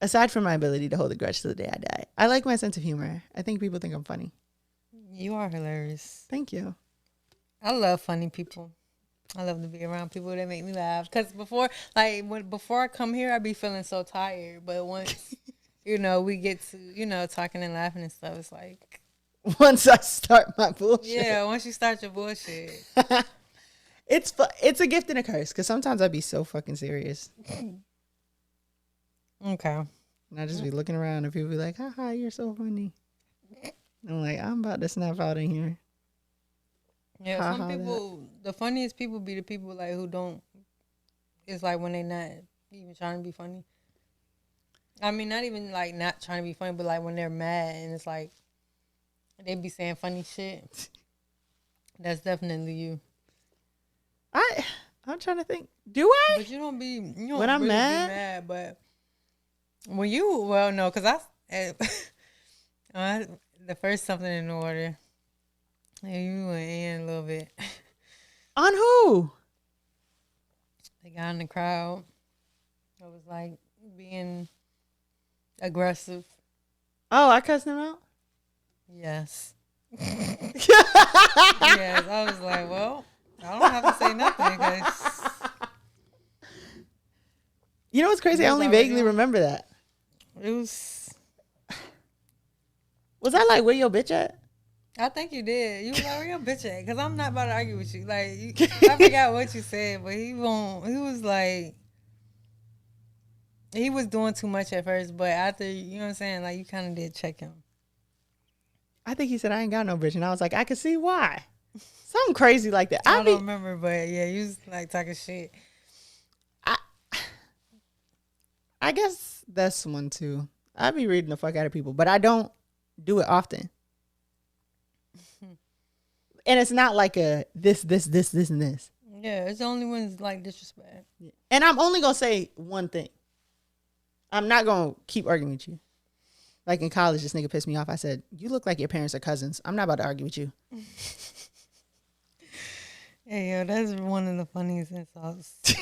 Aside from my ability to hold a grudge to the day I die, I like my sense of humor. I think people think I'm funny. You are hilarious. Thank you. I love funny people. I love to be around people that make me laugh. Cause before I come here, I be feeling so tired. But once, we get to, talking and laughing and stuff, it's like. Once I start my bullshit. Yeah, once you start your bullshit. It's a gift and a curse. Cause sometimes I be so fucking serious. Okay. And I just be looking around and people be like, haha, you're so funny. I'm like, I'm about to snap out in here. Yeah, some people, the funniest people be the people like who don't, it's like when they not even trying to be funny. I mean, not even like not trying to be funny, but like when they're mad and it's like, they be saying funny shit. That's definitely you. I'm trying to think. Do I? But you don't when really I'm be mad? mad, but when no, because the first something in order. Yeah, you went in a little bit. On who? The guy in the crowd. It was like being aggressive. Oh, I cussed him out? Yes. Yes. I was like, well, I don't have to say nothing because. You know what's crazy? I only vaguely remember that. It was. Was that like, where your bitch at? I think you did. You was like, where your bitch at? Because I'm not about to argue with you. Like, I forgot what you said, but he was like, he was doing too much at first, but after, you know what I'm saying? Like, you kind of did check him. I think he said, I ain't got no bitch. And I was like, I can see why. Something crazy like that. I don't remember, but yeah, you was like talking shit. I guess that's one too. I be reading the fuck out of people, but I don't do it often. And it's not like a this, and this. Yeah, it's the only ones like disrespect. And I'm only going to say one thing. I'm not going to keep arguing with you. Like in college, this nigga pissed me off. I said, you look like your parents are cousins. I'm not about to argue with you. Hey, yo, that's one of the funniest insults.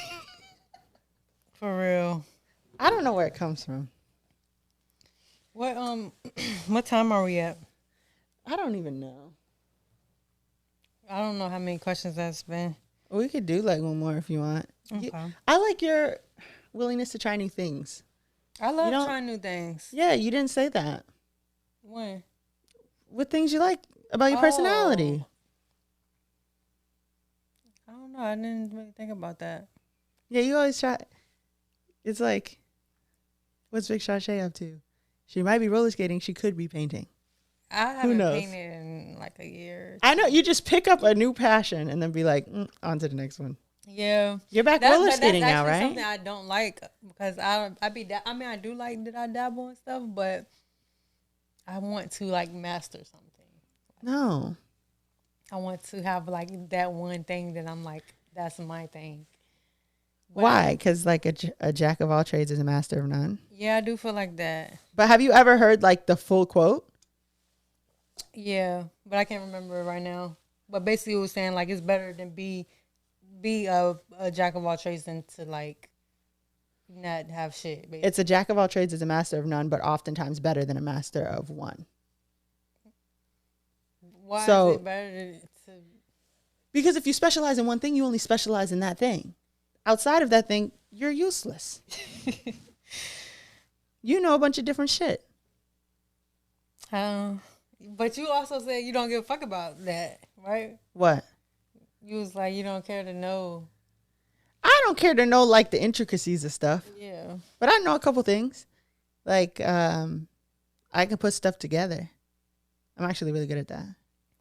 For real. I don't know where it comes from. What time are we at? I don't even know. I don't know how many questions that's been. We could do like one more if you want. Okay. I like your willingness to try new things. I love trying new things. Yeah, you didn't say that. When? What things you like about your personality? I don't know. I didn't really think about that. Yeah, you always try. It's like, what's Big Shot Shae up to? She might be roller skating. She could be painting. I haven't painted in like a year. I know. You just pick up a new passion and then be like, on to the next one. Yeah. You're back roller skating now, right? That's something I don't like because I do like that I dabble and stuff, but I want to like master something. No. I want to have like that one thing that I'm like, that's my thing. But why? Because like a jack of all trades is a master of none. Yeah, I do feel like that. But have you ever heard like the full quote? Yeah, but I can't remember it right now. But basically, it was saying like it's better than be a jack of all trades than to like not have shit. Basically. It's a jack of all trades is a master of none, but oftentimes better than a master of one. Why is it better to? Because if you specialize in one thing, you only specialize in that thing. Outside of that thing, you're useless. You know a bunch of different shit. But you also said you don't give a fuck about that, right? What? You was like, you don't care to know. I don't care to know like the intricacies of stuff. Yeah. But I know a couple things. Like, I can put stuff together. I'm actually really good at that.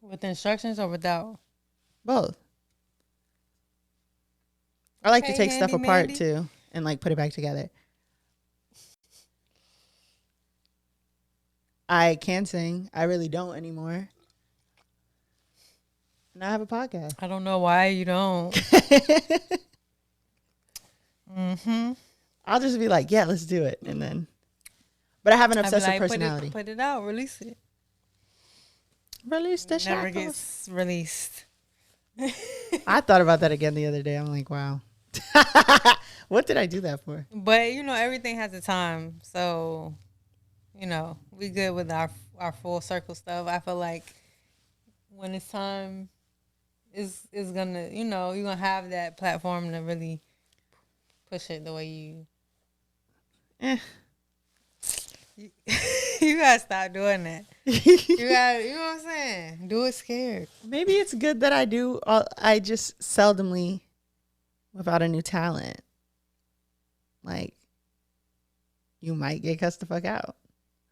With instructions or without? Both. I like to Okay, take stuff handy apart mandy. too and like put it back together. I can sing. I really don't anymore. And I have a podcast. I don't know why you don't. I'll just be like, yeah, let's do it. And then, but I have an I'd be obsessive like, personality. put it out, release it. Release the Never shackles. gets released. I thought about that again the other day. I'm like, wow. What did I do that for? But you know, everything has a time. So, you know, we good with our full circle stuff. I feel like when it's time is gonna, you know, you're gonna have that platform to really push it the way you Eh. you gotta stop doing that. You gotta, you know what I'm saying? Do it scared. Maybe it's good that I do. I just seldomly without a new talent. Like, you might get cussed the fuck out.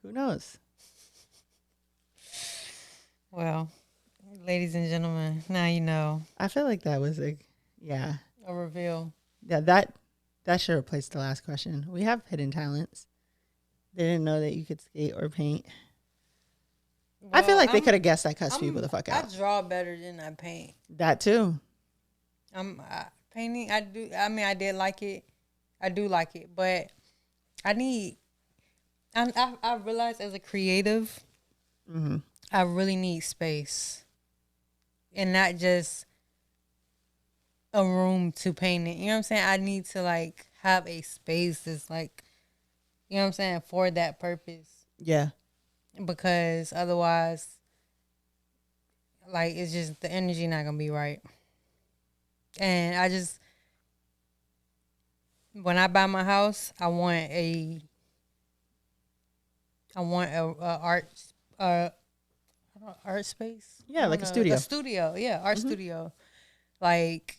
Who knows? Well, ladies and gentlemen, now you know. I feel like that was a reveal. Yeah, that should replace the last question. We have hidden talents. They didn't know that you could skate or paint. Well, I feel like they could have guessed I cuss people the fuck I out. draw better than I paint. That too. Painting, I do. I mean, I did like it. I do like it, but I realized as a creative, I really need space, and not just a room to paint it. You know what I'm saying? I need to like have a space that's like, you know what I'm saying, for that purpose. Yeah. Because otherwise, like, it's just the energy not gonna be right. And I just, when I buy my house, I want a art space. Yeah, like a studio. A studio, yeah, art studio. Like,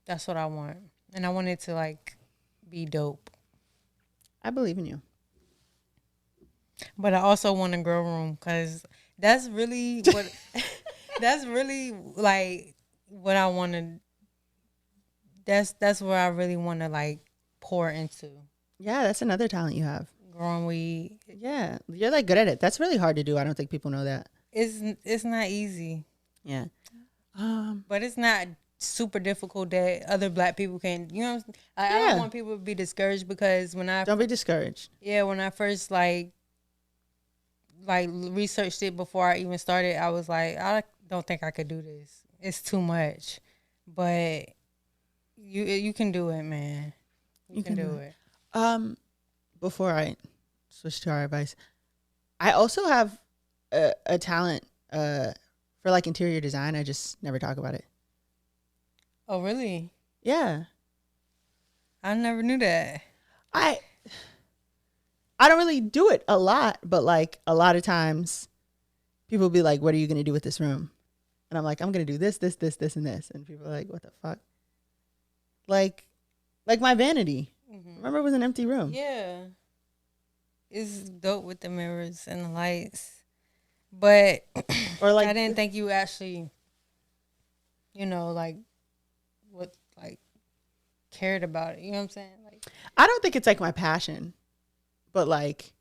that's what I want, and I want it to like be dope. I believe in you. But I also want a grow room because that's really what that's really like what I want to. That's where I really want to like pour into. Yeah, that's another talent you have. Growing weed. Yeah, you're like good at it. That's really hard to do. I don't think people know that. It's not easy. Yeah. But it's not super difficult that other black people can. You know, I don't want people to be discouraged because don't be discouraged. Yeah, when I first like researched it before I even started, I was like, I don't think I could do this. It's too much. But you can do it, man. You can do it. Before I switch to our advice, I also have a talent for like interior design. I just never talk about it. Oh, really? Yeah. I never knew that. I don't really do it a lot, but like a lot of times people be like, what are you going to do with this room? And I'm like, I'm going to do this, this, this, this, and this. And people are like, what the fuck? Like my vanity. Remember, it was an empty room. Yeah. It's dope with the mirrors and the lights. But or like, I didn't think you actually, cared about it. You know what I'm saying? Like, I don't think it's like my passion, but like,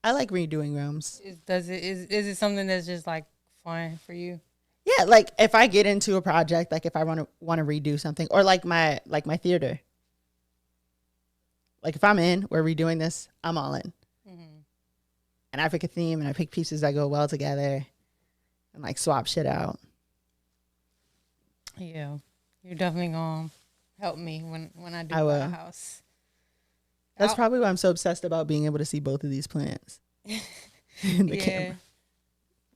I like redoing rooms. Is it something that's just like fun for you? Yeah, like if I get into a project, like if I want to redo something, or like my theater. Like if I'm in, we're redoing this, I'm all in. And I pick a theme and I pick pieces that go well together and like swap shit out. Yeah. You're definitely going to help me when I do I buy will. a house. That's probably why I'm so obsessed about being able to see both of these plants in the camera.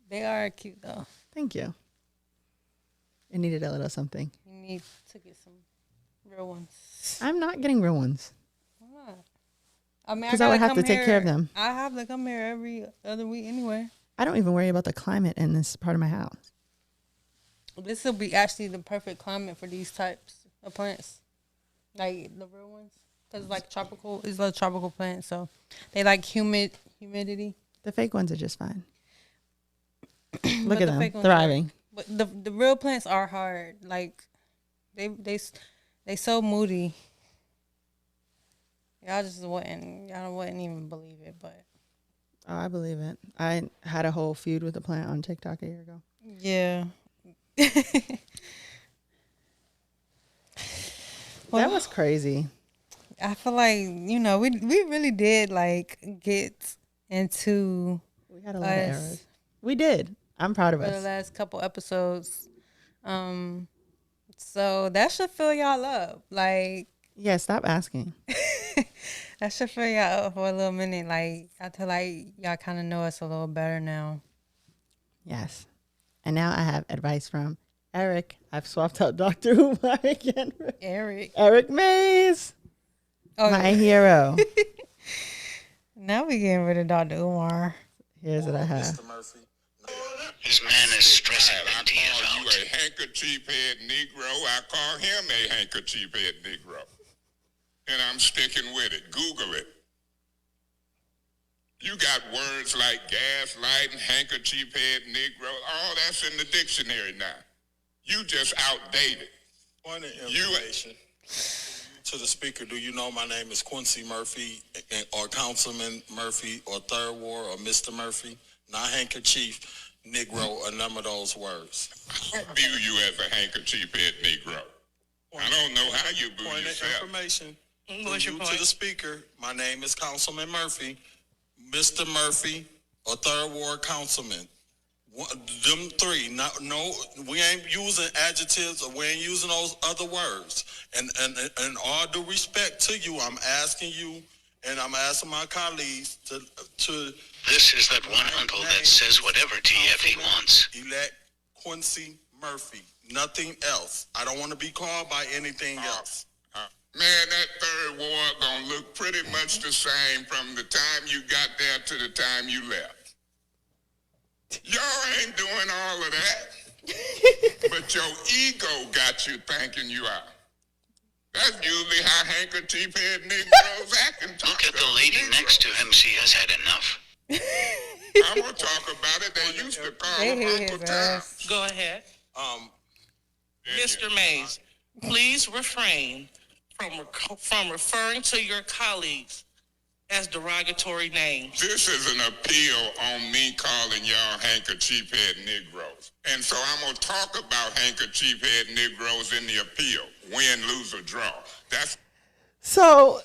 They are cute though. Thank you. It needed a little something. You need to get some real ones. I'm not getting real ones. Why not? I mean, because I would have to take care of them. I have to come here every other week anyway. I don't even worry about the climate in this part of my house. This will be actually the perfect climate for these types of plants, like the real ones. because like tropical is a tropical plant, so they like humidity. The fake ones are just fine. Look But at the them fake ones thriving. But the real plants are hard. Like they so moody. Y'all wouldn't even believe it, but Oh, I believe it. I had a whole feud with a plant on TikTok a year ago. yeah. That was crazy. I feel like, we really did like get into We had a lot of us errors. We did. I'm proud of for the us. last couple episodes. So that should fill y'all up. Like Yeah, stop asking. that should fill y'all up for a little minute. Like I feel like y'all kind of know us a little better now. Yes. And now I have advice from Eric. I've swapped out Dr. Umar again. Eric Mays. Oh, My hero. now we getting rid of Dr. Umar. Here's what I have. Mr. Murphy. This man is stressing I empty it call you out. a handkerchief head Negro. I call him a handkerchief head Negro. And I'm sticking with it. Google it. You got words like gaslight and handkerchief head Negro. All that's in the dictionary now. You just outdated. Point of information to the speaker. Do you know my name is Quincy Murphy or Councilman Murphy or Third Ward or Mr. Murphy? Not handkerchief, Negro, a number of those words. I view you as a handkerchief head Negro. I don't know how you view Point of yourself. information. What's your To point? the speaker, my name is Councilman Murphy, Mr. Murphy, or Third Ward Councilman. Them three. No, we ain't using adjectives or we ain't using those other words. And all due respect to you, I'm asking you, and I'm asking my colleagues to. This is that one uncle that says whatever TF he wants. Elect Quincy Murphy. Nothing else. I don't want to be called by anything else. Man, that third ward gonna look pretty much the same from the time you got there to the time you left. Y'all ain't doing all of that. But your ego got you thinking you are. That's usually how handkerchief head Negroes act and talk Look at the to lady Negroes. next to him. She has had enough. I'm gonna talk about it. They used to call They him hate Uncle his Tom. ass. Go ahead. Yeah, Mr. Mays, please refrain from referring to your colleagues as derogatory names. This is an appeal on me calling y'all handkerchief head Negroes. And so I'm going to talk about handkerchief head Negroes in the appeal. Win, lose, or draw. That's So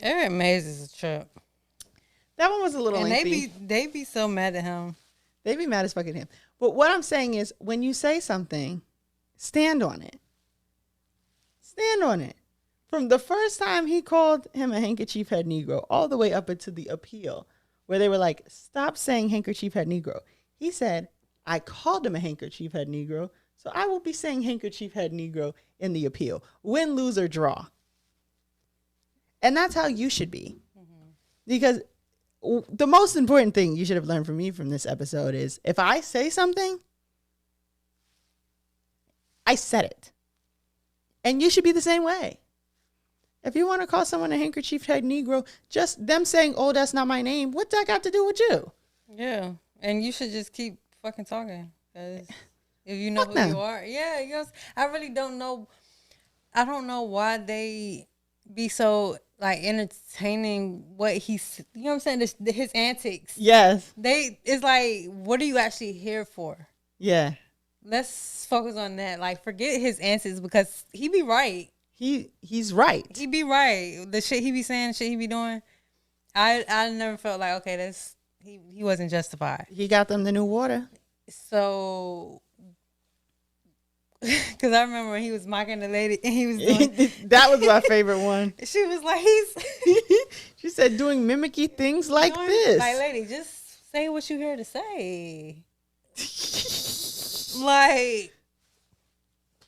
Eric Mays is a trip. that one was a little And lengthy. they be so mad at him. They be mad as fuck at him. But what I'm saying is, when you say something, stand on it. Stand on it. From the first time he called him a handkerchief head Negro, all the way up into the appeal, where they were like, stop saying handkerchief head Negro. He said, I called him a handkerchief head Negro, so I will be saying handkerchief head Negro in the appeal. Win, lose, or draw. And that's how you should be. Because the most important thing you should have learned from me from this episode is, if I say something, I said it. And you should be the same way. If you want to call someone a handkerchief head Negro, just them saying, oh, that's not my name, what that got to do with you? Yeah. And you should just keep fucking talking. 'Cause if you know Fuck who them. you are. Yeah, I really don't know. I don't know why they be so like entertaining what he's, you know what I'm saying? His antics. Yes. It's like, what are you actually here for? Yeah. Let's focus on that. Like, forget his antics because he be right. He's right. He be right. The shit he be saying, the shit he be doing. I never felt like, okay, that's he wasn't justified. He got them the new water. So, because I remember when he was mocking the lady and he was doing, That was my favorite one. she was like, he's She said doing mimicky things like doing, this. like, lady, just say what you here to say. Like,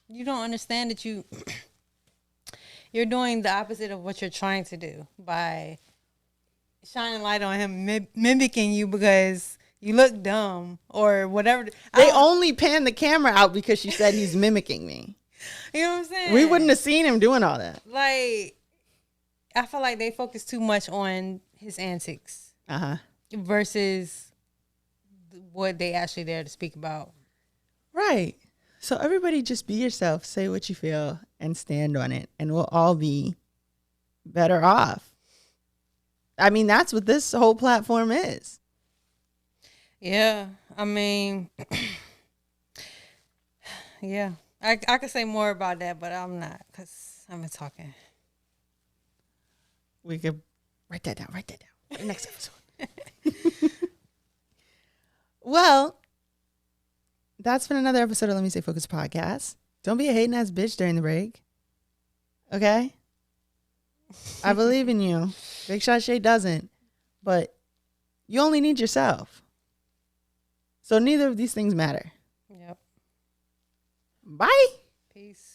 you don't understand that you're doing the opposite of what you're trying to do by shining light on him, mimicking you because you look dumb or whatever. They only panned the camera out because she said, he's mimicking me. You know what I'm saying? We wouldn't have seen him doing all that. Like, I feel like they focus too much on his antics versus what they actually there to speak about. Right. So everybody just be yourself, say what you feel, and stand on it, and we'll all be better off. I mean, that's what this whole platform is. Yeah. I mean, yeah. I could say more about that, but I'm not because I've been talking. We could write that down for the next episode. Well, that's been another episode of Let Me Stay Focused podcast. Don't be a hating ass bitch during the break. Okay? I believe in you. Big Shot Shae doesn't. But you only need yourself. So neither of these things matter. Yep. Bye. Peace.